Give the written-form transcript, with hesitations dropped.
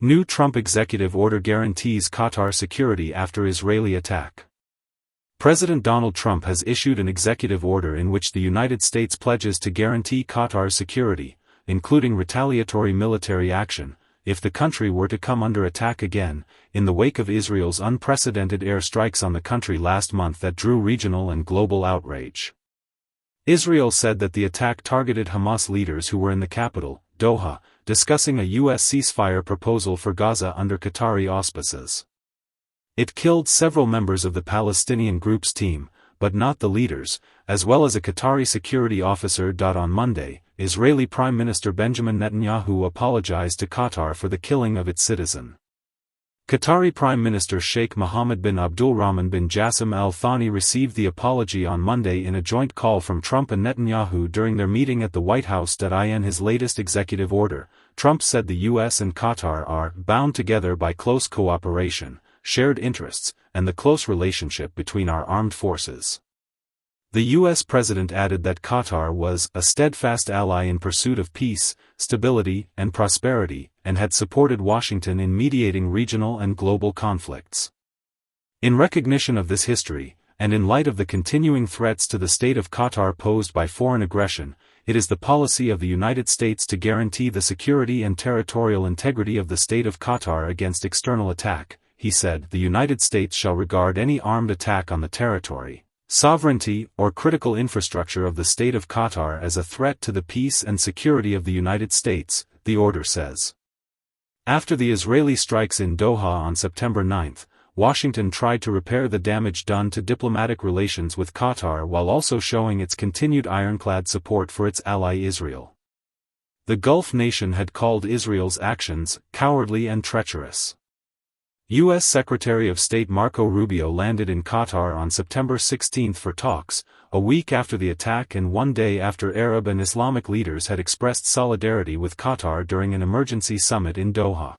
New Trump executive order guarantees Qatar security after Israeli attack. President Donald Trump has issued an executive order in which the United States pledges to guarantee Qatar's security, including retaliatory military action, if the country were to come under attack again, in the wake of Israel's unprecedented air strikes on the country last month that drew regional and global outrage. Israel said that the attack targeted Hamas leaders who were in the capital, Doha, discussing a U.S. ceasefire proposal for Gaza under Qatari auspices. It killed several members of the Palestinian group's team, but not the leaders, as well as a Qatari security officer. On Monday, Israeli Prime Minister Benjamin Netanyahu apologized to Qatar for the killing of its citizen. Qatari Prime Minister Sheikh Mohammed bin Abdulrahman bin Jassim Al Thani received the apology on Monday in a joint call from Trump and Netanyahu during their meeting at the White House. In his latest executive order, Trump said the U.S. and Qatar are bound together by close cooperation, shared interests, and the close relationship between our armed forces. The U.S. president added that Qatar was a steadfast ally in pursuit of peace, stability, and prosperity, and had supported Washington in mediating regional and global conflicts. In recognition of this history, and in light of the continuing threats to the state of Qatar posed by foreign aggression, it is the policy of the United States to guarantee the security and territorial integrity of the state of Qatar against external attack. He said, the United States shall regard any armed attack on the territory, sovereignty, or critical infrastructure of the state of Qatar as a threat to the peace and security of the United States, the order says. After the Israeli strikes in Doha on September 9, Washington tried to repair the damage done to diplomatic relations with Qatar while also showing its continued ironclad support for its ally Israel. The Gulf nation had called Israel's actions cowardly and treacherous. U.S. Secretary of State Marco Rubio landed in Qatar on September 16 for talks, a week after the attack and one day after Arab and Islamic leaders had expressed solidarity with Qatar during an emergency summit in Doha.